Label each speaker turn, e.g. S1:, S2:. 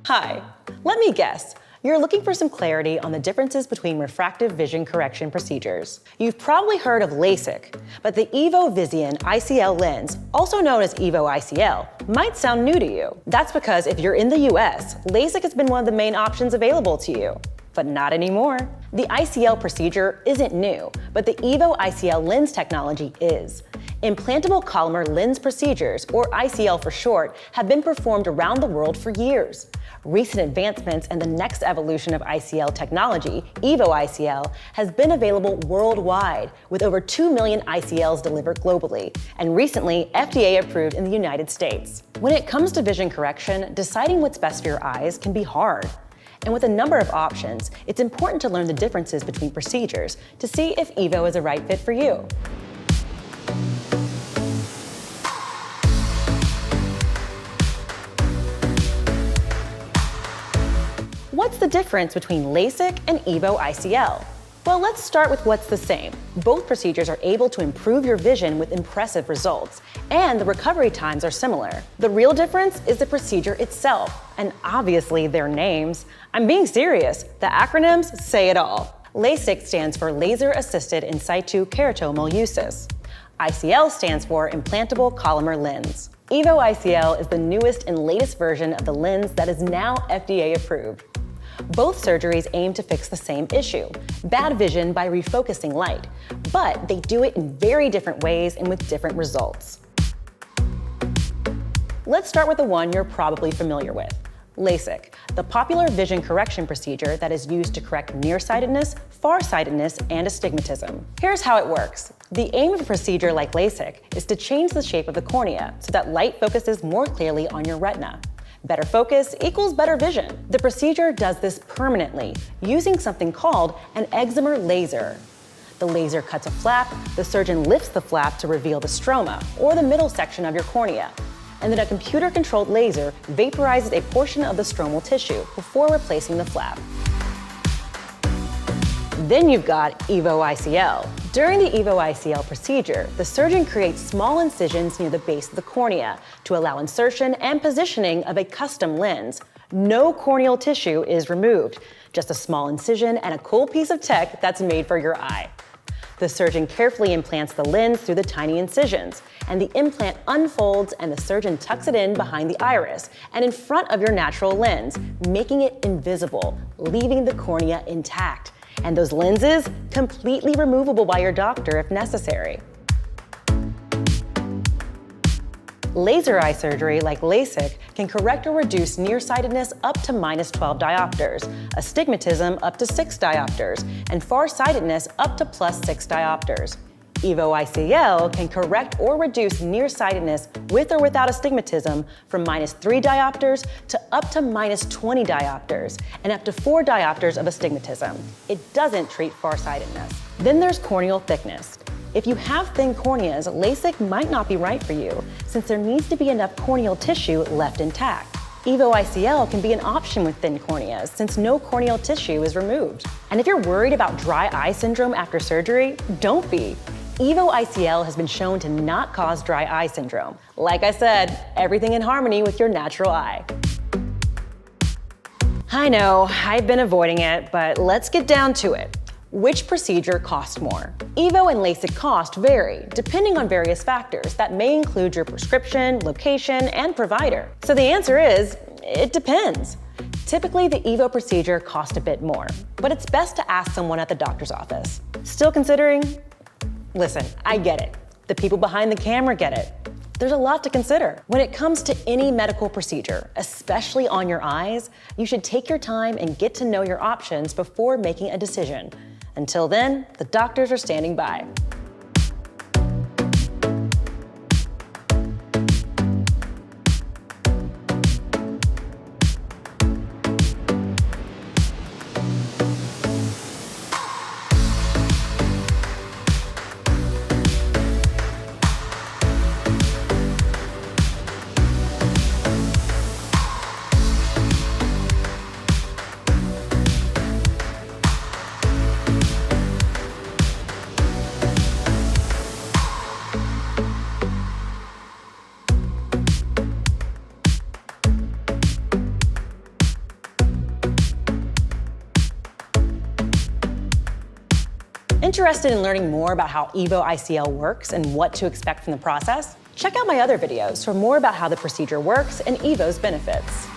S1: Hi, let me guess. You're looking for some clarity on the differences between refractive vision correction procedures. You've probably heard of LASIK, but the EVO Visian ICL lens, also known as EVO ICL, might sound new to you. That's because if you're in the US, LASIK has been one of the main options available to you. But not anymore. The ICL procedure isn't new, but the EVO ICL lens technology is. Implantable collamer lens procedures, or ICL for short, have been performed around the world for years. Recent advancements and the next evolution of ICL technology, EVO ICL, has been available worldwide, with over 2 million ICLs delivered globally, and recently FDA approved in the United States. When it comes to vision correction, deciding what's best for your eyes can be hard. And with a number of options, it's important to learn the differences between procedures to see if EVO is a right fit for you. What's the difference between LASIK and EVO ICL? Well, let's start with what's the same. Both procedures are able to improve your vision with impressive results, and the recovery times are similar. The real difference is the procedure itself, and obviously their names. I'm being serious. The acronyms say it all. LASIK stands for Laser-Assisted In Situ Keratomal Usus. ICL stands for Implantable Collamer Lens. EVO ICL is the newest and latest version of the lens that is now FDA approved. Both surgeries aim to fix the same issue, bad vision by refocusing light, but they do it in very different ways and with different results. Let's start with the one you're probably familiar with, LASIK, the popular vision correction procedure that is used to correct nearsightedness, farsightedness, and astigmatism. Here's how it works. The aim of a procedure like LASIK is to change the shape of the cornea so that light focuses more clearly on your retina. Better focus equals better vision. The procedure does this permanently, using something called an excimer laser. The laser cuts a flap, the surgeon lifts the flap to reveal the stroma, or the middle section of your cornea, and then a computer-controlled laser vaporizes a portion of the stromal tissue before replacing the flap. Then you've got EVO ICL. During the EVO ICL procedure, the surgeon creates small incisions near the base of the cornea to allow insertion and positioning of a custom lens. No corneal tissue is removed, just a small incision and a cool piece of tech that's made for your eye. The surgeon carefully implants the lens through the tiny incisions, and the implant unfolds and the surgeon tucks it in behind the iris and in front of your natural lens, making it invisible, leaving the cornea intact. And those lenses, completely removable by your doctor if necessary. Laser eye surgery like LASIK can correct or reduce nearsightedness up to -12 diopters, astigmatism up to 6 diopters, and farsightedness up to +6 diopters. EVO ICL can correct or reduce nearsightedness with or without astigmatism from -3 diopters to up to -20 diopters and up to 4 diopters of astigmatism. It doesn't treat farsightedness. Then there's corneal thickness. If you have thin corneas, LASIK might not be right for you since there needs to be enough corneal tissue left intact. EVO ICL can be an option with thin corneas since no corneal tissue is removed. And if you're worried about dry eye syndrome after surgery, don't be. EVO ICL has been shown to not cause dry eye syndrome. Like I said, everything in harmony with your natural eye. I know, I've been avoiding it, but let's get down to it. Which procedure costs more? EVO and LASIK cost vary, depending on various factors that may include your prescription, location, and provider. So the answer is, it depends. Typically, the EVO procedure costs a bit more, but it's best to ask someone at the doctor's office. Still considering? Listen, I get it. The people behind the camera get it. There's a lot to consider. When it comes to any medical procedure, especially on your eyes, you should take your time and get to know your options before making a decision. Until then, the doctors are standing by. Interested in learning more about how EVO ICL works and what to expect from the process? Check out my other videos for more about how the procedure works and EVO's benefits.